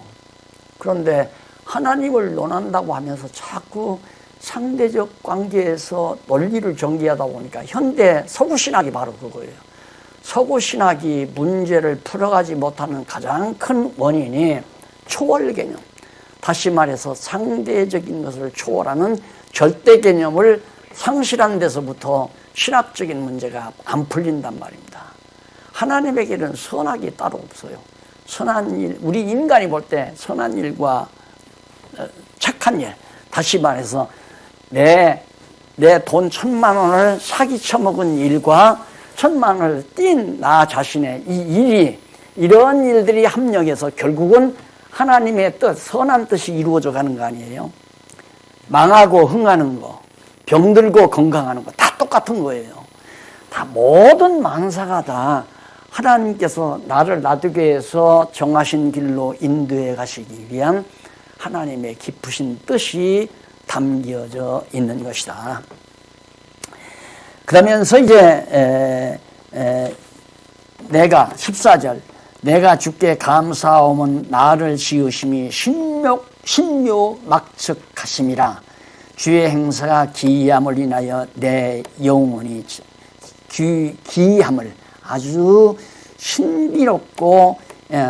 그런데 하나님을 논한다고 하면서 자꾸 상대적 관계에서 논리를 전개하다 보니까 현대 서구신학이 바로 그거예요. 서구신학이 문제를 풀어가지 못하는 가장 큰 원인이 초월 개념, 다시 말해서 상대적인 것을 초월하는 절대 개념을 상실한 데서부터 신학적인 문제가 안 풀린단 말입니다. 하나님에게는 선악이 따로 없어요. 선한 일, 우리 인간이 볼 때 선한 일과 착한 일, 다시 말해서 내 돈 1,000만 원을 사기쳐 먹은 일과 1,000만 원을 띈 나 자신의 이 일이, 이런 일들이 합력해서 결국은 하나님의 뜻, 선한 뜻이 이루어져 가는 거 아니에요? 망하고 흥하는 거, 병들고 건강하는 거 다 똑같은 거예요. 다 모든 만사가 다 하나님께서 나를 놔두게 해서 정하신 길로 인도해 가시기 위한 하나님의 깊으신 뜻이 담겨져 있는 것이다. 그러면서 이제 내가 14절 내가 주께 감사하오면 나를 지으심이 신묘막측하심이라. 주의 행사가 기이함을 인하여 내 영혼이 기이함을, 아주 신비롭고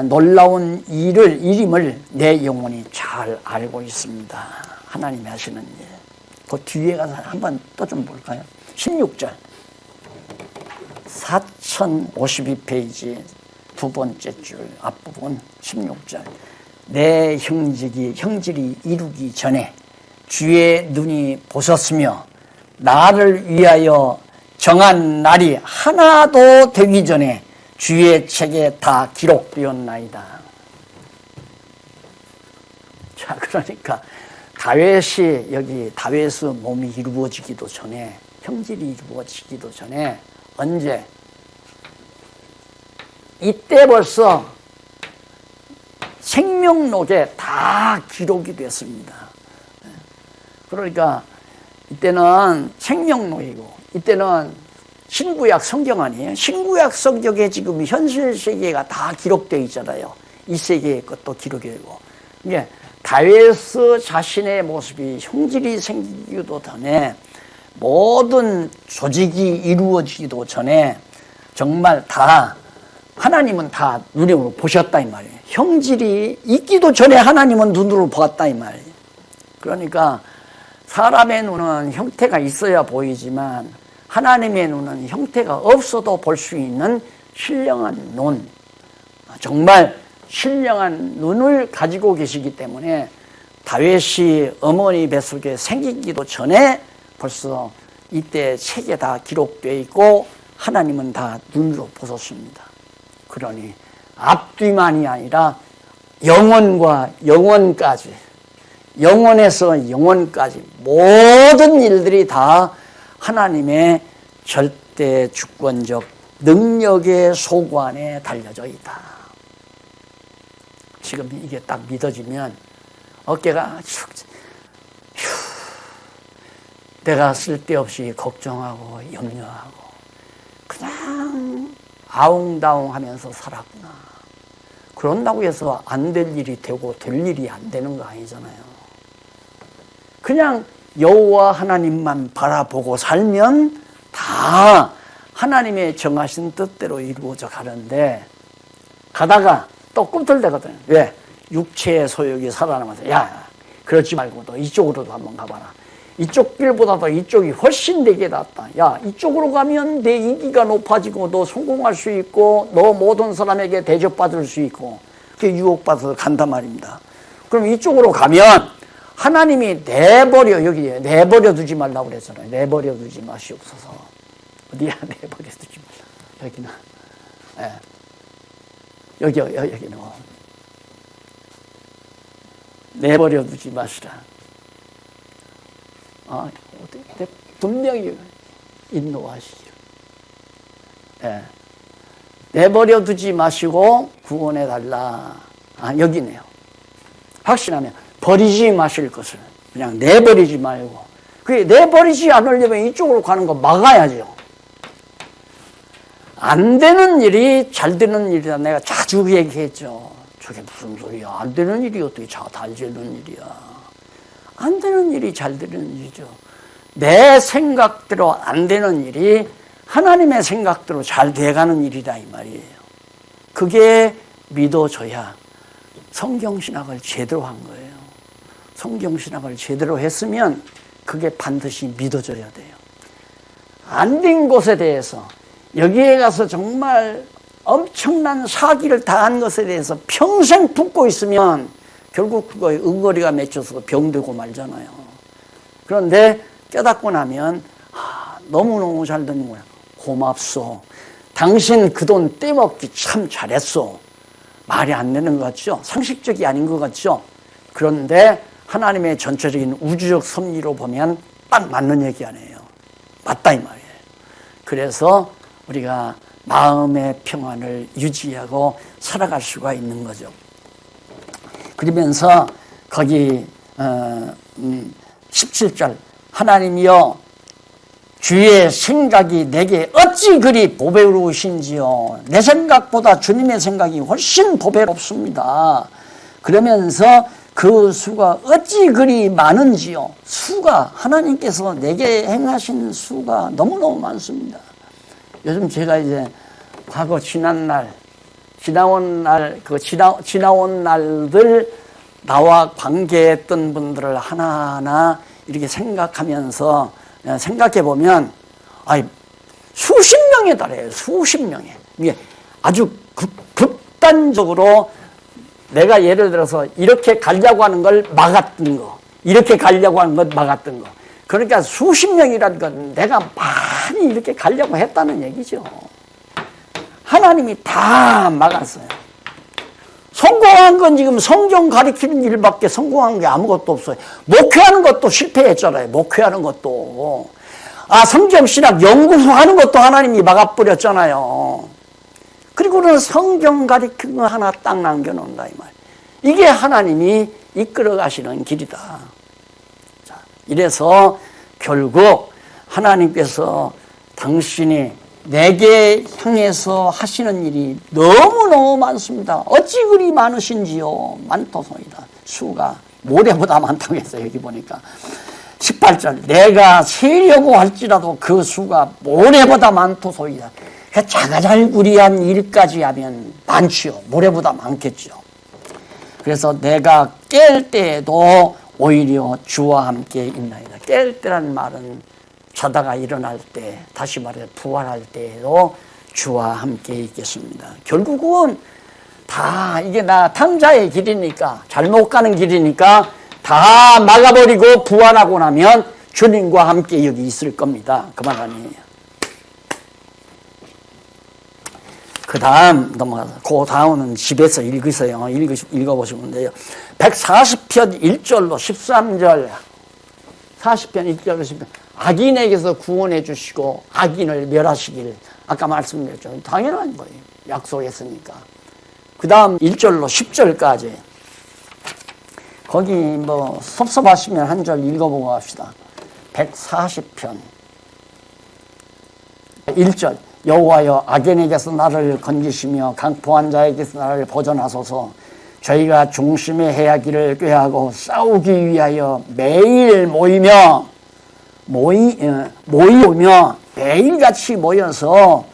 놀라운 일임을 내 영혼이 잘 알고 있습니다. 하나님이 하시는 일. 그 뒤에 가서 한번 또 좀 볼까요? 16절 4052페이지 두 번째 줄 앞부분 16절 내 형질이 이루기 전에 주의 눈이 보셨으며 나를 위하여 정한 날이 하나도 되기 전에 주의 책에 다 기록되었나이다. 자, 그러니까 다윗이, 여기 다윗의 몸이 이루어지기도 전에, 형질이 이루어지기도 전에, 언제? 이때 벌써 생명록에 다 기록이 됐습니다. 그러니까 이때는 생명록이고, 이때는 신구약 성경 아니에요? 신구약 성경에 지금 현실 세계가 다 기록되어 있잖아요. 이 세계의 것도 기록이 되고. 이게 다윗 자신의 모습이 형질이 생기기도 전에, 모든 조직이 이루어지기도 전에 정말 다 하나님은 다 눈으로 보셨다 이 말이에요. 형질이 있기도 전에 하나님은 눈으로 보았다 이 말이에요. 그러니까 사람의 눈은 형태가 있어야 보이지만 하나님의 눈은 형태가 없어도 볼 수 있는 신령한 눈, 정말 신령한 눈을 가지고 계시기 때문에 다윗이 어머니 뱃속에 생기기도 전에 벌써 이때 책에 다 기록되어 있고 하나님은 다 눈으로 보셨습니다. 그러니 앞뒤만이 아니라 영원과 영원까지, 영원에서 영원까지 모든 일들이 다 하나님의 절대 주권적 능력의 소관에 달려져 있다. 지금 이게 딱 믿어지면 어깨가 내가 쓸데없이 걱정하고 염려하고 그냥 아웅다웅 하면서 살았구나. 그런다고 해서 안 될 일이 되고 될 일이 안 되는 거 아니잖아요. 그냥 여호와 하나님만 바라보고 살면 다 하나님의 정하신 뜻대로 이루어져 가는데, 가다가 또 꿈틀대거든요. 왜? 육체의 소욕이 살아나면서, 야, 그러지 말고 너 이쪽으로도 한번 가봐라. 이쪽 길보다도 이쪽이 훨씬 내게 낫다. 야, 이쪽으로 가면 내 인기가 높아지고 너 성공할 수 있고 너 모든 사람에게 대접받을 수 있고, 그게 유혹받아서 간단 말입니다. 그럼 이쪽으로 가면 하나님이 여기 내버려 두지 말라고 그랬잖아요. 내버려 두지 마시옵소서. 어디야? 내버려 두지 말라. 여기나. 예. 여기는. 내버려 두지 마시라. 분명히 인도하시죠. 예. 내버려 두지 마시고 구원해 달라. 여기네요. 확신하면 버리지 마실 것을 그냥 내버리지 말고, 그게 내버리지 않으려면 이쪽으로 가는 거 막아야죠. 안 되는 일이 잘 되는 일이다. 내가 자주 얘기했죠. 저게 무슨 소리야. 안 되는 일이 어떻게 잘 되는 일이야. 안 되는 일이 잘 되는 일이죠. 내 생각대로 안 되는 일이 하나님의 생각대로 잘 돼가는 일이다 이 말이에요. 그게 믿어져야 성경신학을 제대로 한 거예요. 성경신학을 제대로 했으면 그게 반드시 믿어져야 돼요. 안 된 것에 대해서, 여기에 가서 정말 엄청난 사기를 당한 것에 대해서 평생 품고 있으면 결국 그거에 응어리가 맺혀서 병들고 말잖아요. 그런데 깨닫고 나면 너무너무 잘 되는 거야. 고맙소. 당신 그 돈 떼먹기 참 잘했소. 말이 안 되는 것 같죠? 상식적이 아닌 것 같죠? 그런데 하나님의 전체적인 우주적 섭리로 보면 딱 맞는 얘기 아니에요. 맞다 이 말이에요. 그래서 우리가 마음의 평안을 유지하고 살아갈 수가 있는 거죠. 그러면서 거기 17절 하나님이여 주의 생각이 내게 어찌 그리 보배로우신지요. 내 생각보다 주님의 생각이 훨씬 보배롭습니다. 그러면서 그 수가 어찌 그리 많은지요. 수가 하나님께서 내게 행하신 수가 너무너무 많습니다. 요즘 제가 이제 과거 지나온 날들 나와 관계했던 분들을 하나하나 이렇게 생각하면서 생각해 보면 수십 명에 달해요. 수십 명에. 이게 아주 극단적으로 내가 예를 들어서 이렇게 가려고 하는 걸 막았던 거, 이렇게 가려고 하는 걸 막았던 거. 그러니까 수십 명이라는 건 내가 많이 이렇게 가려고 했다는 얘기죠. 하나님이 다 막았어요. 성공한 건 지금 성경 가리키는 일밖에 성공한 게 아무것도 없어요. 목회하는 것도 실패했잖아요. 목회하는 것도. 성경신학 연구소 하는 것도 하나님이 막아버렸잖아요. 그리고는 성경 가리키는 거 하나 딱 남겨놓는다 이 말. 이게 하나님이 이끌어 가시는 길이다. 자, 이래서 결국 하나님께서 당신이 내게 향해서 하시는 일이 너무너무 많습니다. 어찌 그리 많으신지요. 많도소이다. 수가 모래보다 많다고 했어요. 여기 보니까 18절 내가 세려고 할지라도 그 수가 모래보다 많도소이다. 자가잘구리한 일까지 하면 많지요. 모래보다 많겠죠. 그래서 내가 깰 때에도 오히려 주와 함께 있나이다. 깰 때란 말은 자다가 일어날 때, 다시 말해 부활할 때에도 주와 함께 있겠습니다. 결국은 다 이게 나 탕자의 길이니까, 잘못 가는 길이니까 다 막아버리고 부활하고 나면 주님과 함께 여기 있을 겁니다. 그 말 아니에요. 그 다음 넘어가서 그 다음은 집에서 읽으세요. 읽어보시면 돼요. 140편 1절로 13절 40편 1절 10편 악인에게서 구원해 주시고 악인을 멸하시길 아까 말씀드렸죠. 당연한 거예요. 약속했으니까. 그 다음 1절로 10절까지 거기 뭐 섭섭하시면 한 절 읽어보고 갑시다. 140편 1절 여호와여 악인에게서 나를 건지시며 강포한 자에게서 나를 보존하소서. 저희가 중심의 해야기를 꾀하고 싸우기 위하여 매일 모이며 매일같이 모여서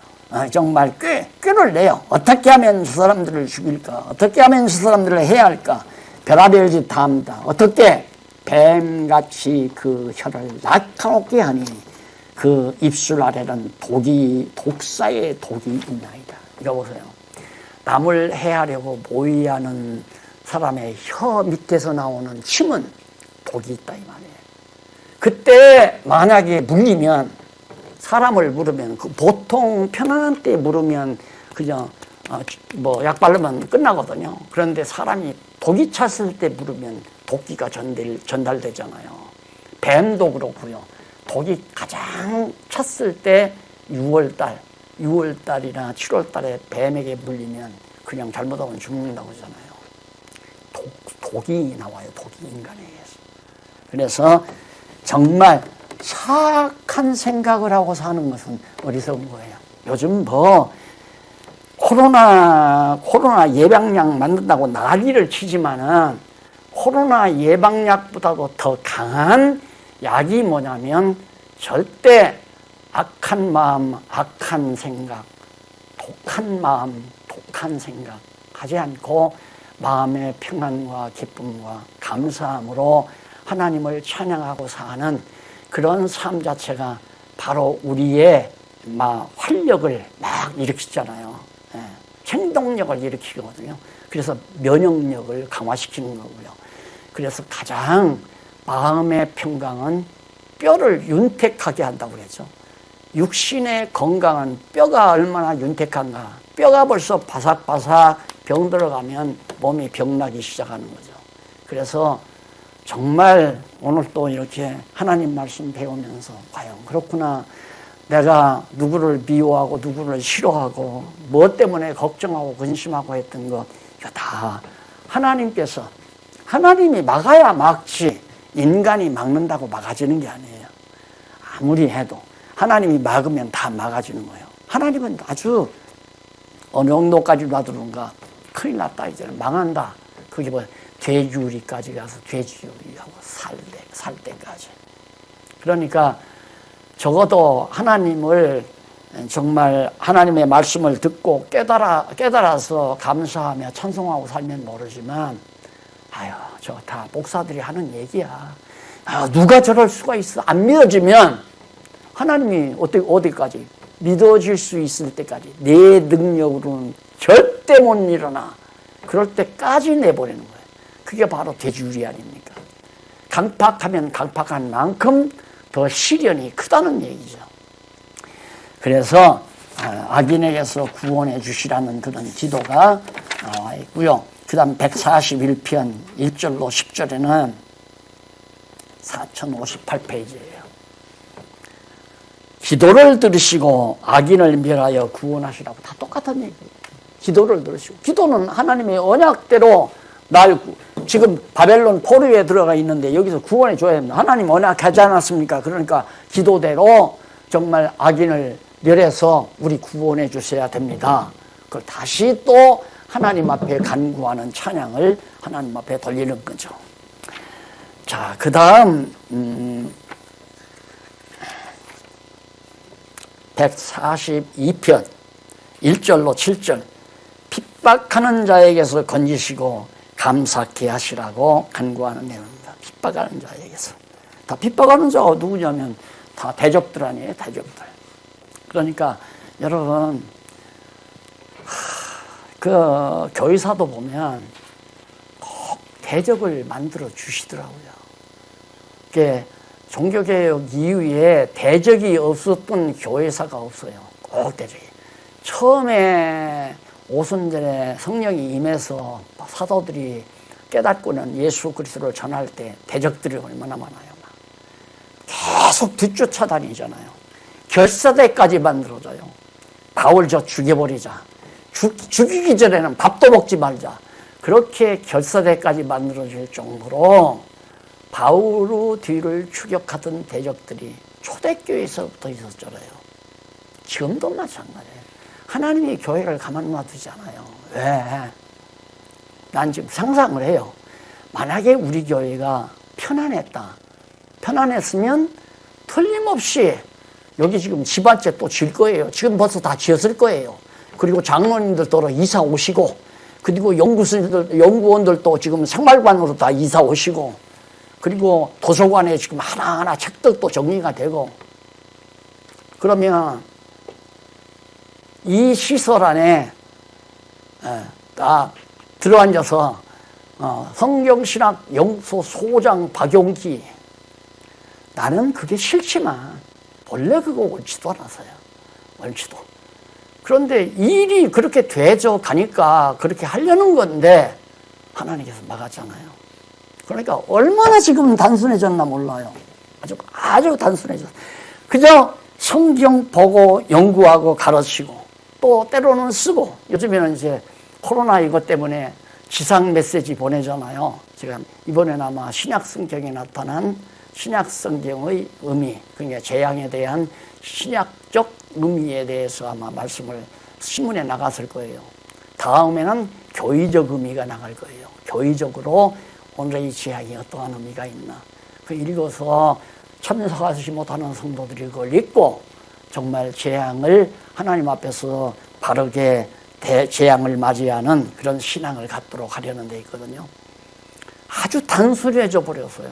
정말 꾀를 내요. 어떻게 하면 저 사람들을 죽일까? 어떻게 하면 저 사람들을 해야 할까? 별의별 짓 다 합니다. 어떻게? 뱀같이 그 혀를 낙하놓게 하니 그 입술 아래는 독사의 독이 있나이다. 이거 보세요. 남을 해하려고 모의하는 사람의 혀 밑에서 나오는 침은 독이 있다 이 말이에요. 그때 만약에 물리면 사람을 물으면 보통 편안한 때 물으면 그냥 뭐 약 바르면 끝나거든요. 그런데 사람이 독이 찼을 때 물으면 독기가 전달되잖아요. 뱀도 그렇고요. 독이 가장 찼을 때 6월달 6월달이나 7월달에 뱀에게 물리면 그냥 잘못하면 죽는다고 하잖아요. 독이 나와요. 독이 인간에 의해서. 그래서 정말 착한 생각을 하고 사는 것은 어리석은 거예요. 요즘 코로나 예방약 만든다고 난리를 치지만은 코로나 예방약보다도 더 강한 약이 뭐냐면 절대 악한 마음, 악한 생각, 독한 마음, 독한 생각 하지 않고 마음의 평안과 기쁨과 감사함으로 하나님을 찬양하고 사는 그런 삶 자체가 바로 우리의 활력을 막 일으키잖아요. 행동력을 일으키거든요. 그래서 면역력을 강화시키는 거고요. 그래서 가장 마음의 평강은 뼈를 윤택하게 한다고 그랬죠. 육신의 건강은 뼈가 얼마나 윤택한가. 뼈가 벌써 바삭바삭 병 들어가면 몸이 병나기 시작하는 거죠. 그래서 정말 오늘 또 이렇게 하나님 말씀 배우면서 과연 그렇구나. 내가 누구를 미워하고 누구를 싫어하고 무엇 때문에 걱정하고 근심하고 했던 거 이거 다 하나님께서 하나님이 막아야 막지 인간이 막는다고 막아지는 게 아니에요. 아무리 해도 하나님이 막으면 다 막아지는 거예요. 하나님은 아주 어느 정도까지 놔두는가 큰일 났다 이제 망한다. 그게 뭐 돼지우리까지 가서 돼지우리하고 살 때까지. 그러니까 적어도 하나님을 정말 하나님의 말씀을 듣고 깨달아서 감사하며 찬송하고 살면 모르지만 아유 저 다 목사들이 하는 얘기야. 누가 저럴 수가 있어. 안 믿어지면 하나님이 어디까지 믿어질 수 있을 때까지 내 능력으로는 절대 못 일어나. 그럴 때까지 내보내는 거예요. 그게 바로 돼지우리 아닙니까? 강팍하면 강팍한 만큼 더 시련이 크다는 얘기죠. 그래서 악인에게서 구원해 주시라는 그런 기도가 나와 있고요. 그 다음 141편 1절로 10절에는 4058페이지예요. 기도를 들으시고 악인을 멸하여 구원하시라고 다 똑같은 얘기예요. 기도를 들으시고. 기도는 하나님의 언약대로 날 지금 바벨론 포로에 들어가 있는데 여기서 구원해 줘야 됩니다. 하나님 언약하지 않았습니까? 그러니까 기도대로 정말 악인을 멸해서 우리 구원해 주셔야 됩니다. 그걸 다시 또 하나님 앞에 간구하는 찬양을 하나님 앞에 돌리는 거죠. 자, 그 다음 142편 1절로 7절 핍박하는 자에게서 건지시고 감사케 하시라고 간구하는 내용입니다. 핍박하는 자에게서. 다 핍박하는 자가 누구냐면 다 대적들 아니에요. 대적들. 그러니까 여러분 그 교회사도 보면 꼭 대적을 만들어 주시더라고요. 그게 종교개혁 이후에 대적이 없었던 교회사가 없어요. 꼭 대적이. 처음에 오순절에 성령이 임해서 사도들이 깨닫고는 예수 그리스도를 전할 때 대적들이 얼마나 많아요. 계속 뒤쫓아다니잖아요. 결사대까지 만들어져요. 바울 저 죽여버리자. 죽이기 전에는 밥도 먹지 말자. 그렇게 결사대까지 만들어질 정도로 바울 뒤를 추격하던 대적들이 초대교회에서부터 있었잖아요. 지금도 마찬가지예요. 하나님이 교회를 가만 놔두지 않아요. 왜? 난 지금 상상을 해요. 만약에 우리 교회가 편안했다. 편안했으면 틀림없이 여기 지금 집 한 채 또 질 거예요. 지금 벌써 다 지었을 거예요. 그리고 장로님들도 이사 오시고, 그리고 연구원들도 지금 생활관으로 다 이사 오시고, 그리고 도서관에 지금 하나하나 책들도 정리가 되고, 그러면 이 시설 안에 딱 들어앉아서 성경신학 연구소 소장 박용기, 나는 그게 싫지만 원래 그거 옳지도 않아서요. 옳지도. 그런데 일이 그렇게 되져 가니까 그렇게 하려는 건데 하나님께서 막았잖아요. 그러니까 얼마나 지금 단순해졌나 몰라요. 아주 단순해졌어요. 그저 성경 보고 연구하고 가르치고 또 때로는 쓰고 요즘에는 이제 코로나 이것 때문에 지상 메시지 보내잖아요. 제가 이번에는 아마 신약 성경에 나타난 신약 성경의 의미, 그러니까 재앙에 대한 신약적 의미에 대해서 아마 말씀을 신문에 나갔을 거예요. 다음에는 교의적 의미가 나갈 거예요. 교의적으로 오늘의 이 재앙이 어떠한 의미가 있나. 그 읽어서 참석하지 못하는 성도들이 그걸 읽고 정말 재앙을 하나님 앞에서 바르게 재앙을 맞이하는 그런 신앙을 갖도록 하려는 데 있거든요. 아주 단순해져 버렸어요.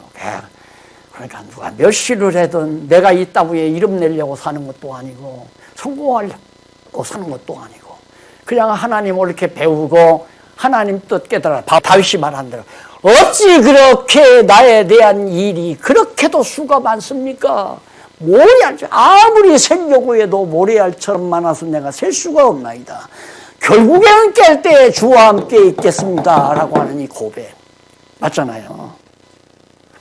그러니까 누가 몇 시를 해든 내가 이따위에 이름 내려고 사는 것도 아니고 성공하려고 사는 것도 아니고 그냥 하나님을 이렇게 배우고 하나님 뜻 깨달아. 다윗이 말한 대로 어찌 그렇게 나에 대한 일이 그렇게도 수가 많습니까? 모래알, 아무리 세려고 해도 모래알처럼 많아서 내가 셀 수가 없나이다. 결국에는 깰 때 주와 함께 있겠습니다 라고 하는 이 고백 맞잖아요.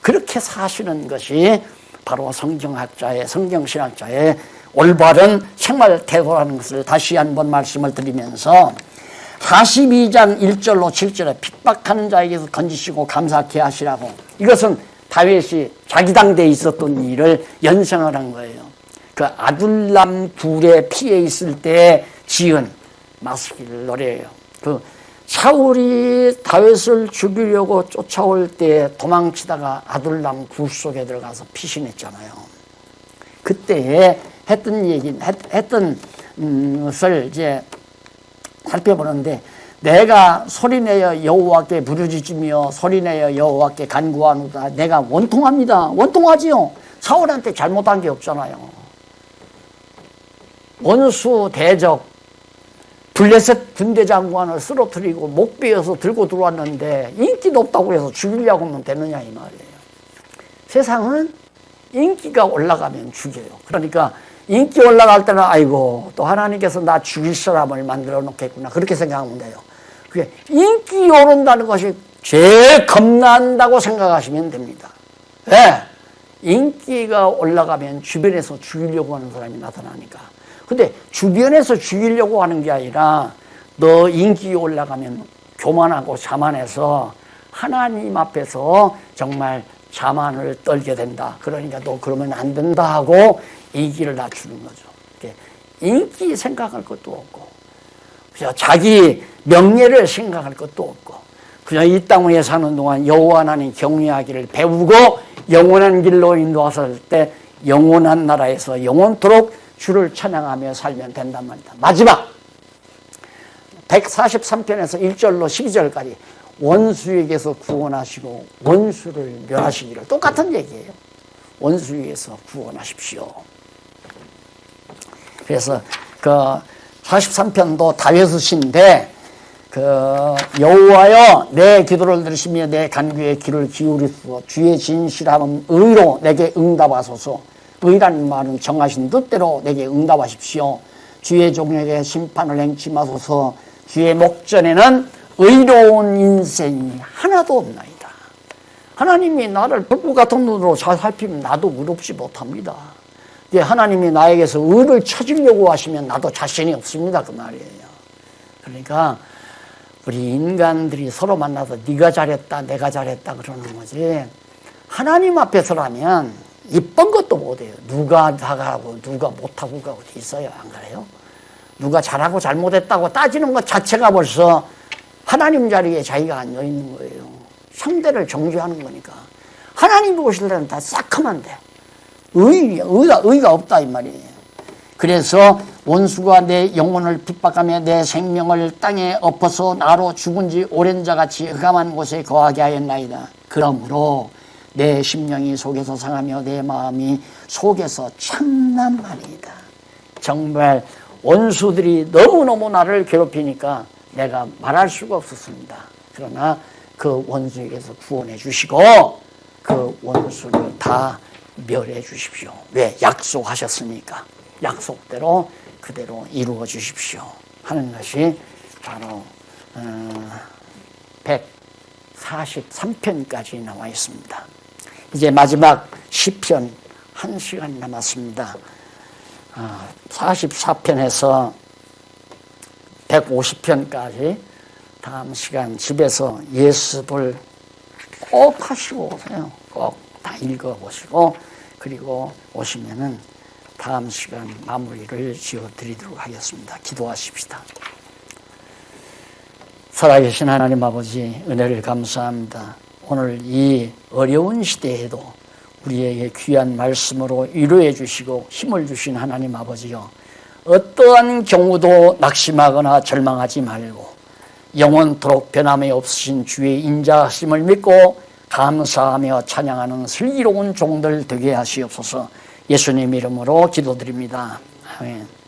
그렇게 사시는 것이 바로 성경학자의 성경신학자의 올바른 생활 태도라는 것을 다시 한번 말씀을 드리면서 42장 1절로 7절에 핍박하는 자에게서 건지시고 감사케 하시라고 이것은 다윗이 자기 당대에 있었던 일을 연상을 한 거예요. 그 아둘람 굴에 피해 있을 때 지은 마스길 노래예요. 그 사울이 다윗을 죽이려고 쫓아올 때 도망치다가 아둘람 굴 속에 들어가서 피신했잖아요. 그때 했던 것을 이제 살펴보는데 내가 소리내어 여호와께 부르짖으며 소리내어 여호와께 간구하노다. 내가 원통합니다. 원통하지요. 사울한테 잘못한 게 없잖아요. 원수 대적 블레셋 군대 장관을 쓰러뜨리고 목 베어서 들고 들어왔는데 인기 높다고 해서 죽이려고 하면 되느냐 이 말이에요. 세상은 인기가 올라가면 죽여요. 그러니까 인기 올라갈 때는 아이고 또 하나님께서 나 죽일 사람을 만들어 놓겠구나 그렇게 생각하면 돼요. 그게 인기 오른다는 것이 제일 겁난다고 생각하시면 됩니다. 왜? 인기가 올라가면 주변에서 죽이려고 하는 사람이 나타나니까. 근데 주변에서 죽이려고 하는 게 아니라 너 인기 올라가면 교만하고 자만해서 하나님 앞에서 정말 자만을 떨게 된다. 그러니까 너 그러면 안 된다 하고 인기를 낮추는 거죠. 인기 생각할 것도 없고 자기 명예를 생각할 것도 없고 그냥 이 땅 위에 사는 동안 여호와 하나님 경외하기를 배우고 영원한 길로 인도하실 때 영원한 나라에서 영원토록 주를 찬양하며 살면 된단 말이다. 마지막 143편에서 1절로 12절까지 원수에게서 구원하시고 원수를 멸하시기를 똑같은 얘기예요. 원수에게서 구원하십시오. 그래서 그 43편도 다윗의 시인데 여호와여 내 기도를 들으시며 내 간구에 귀를 기울이소서. 주의 진실함은 의로 내게 응답하소서. 의라는 말은 정하신 뜻대로 내게 응답하십시오. 주의 종에게 심판을 행치 마소서. 주의 목전에는 의로운 인생이 하나도 없나이다. 하나님이 나를 불꽃 같은 눈으로 잘 살피면 나도 의롭지 못합니다. 하나님이 나에게서 의를 찾으려고 하시면 나도 자신이 없습니다. 그 말이에요. 그러니까 우리 인간들이 서로 만나서 네가 잘했다 내가 잘했다 그러는 거지 하나님 앞에서라면 이쁜 것도 못해요. 누가 잘하고 누가 못하고가 어디 있어요. 안 그래요? 누가 잘하고 잘못했다고 따지는 것 자체가 벌써 하나님 자리에 자기가 앉아있는 거예요. 상대를 정죄하는 거니까. 하나님 보실 때는 다 싹하면 돼. 의가 없다 이 말이에요. 그래서 원수가 내 영혼을 핍박하며 내 생명을 땅에 엎어서 나로 죽은 지 오랜 자같이 흑암한 곳에 거하게 하였나이다. 그러므로 내 심령이 속에서 상하며 내 마음이 속에서 참난말이다. 정말 원수들이 너무너무 나를 괴롭히니까 내가 말할 수가 없었습니다. 그러나 그 원수에게서 구원해 주시고 그 원수를 다 멸해 주십시오. 왜? 약속하셨으니까. 약속대로 그대로 이루어 주십시오 하는 것이 바로 143편까지 나와 있습니다. 이제 마지막 시편 1시간 남았습니다. 44편에서 150편까지 다음 시간 집에서 예습을 꼭 하시고 오세요. 꼭 다 읽어보시고 그리고 오시면은 다음 시간 마무리를 지어드리도록 하겠습니다. 기도하십시다. 살아계신 하나님 아버지 은혜를 감사합니다. 오늘 이 어려운 시대에도 우리에게 귀한 말씀으로 위로해 주시고 힘을 주신 하나님 아버지요, 어떠한 경우도 낙심하거나 절망하지 말고 영원토록 변함이 없으신 주의 인자하심을 믿고 감사하며 찬양하는 슬기로운 종들 되게 하시옵소서. 예수님 이름으로 기도드립니다. 아멘.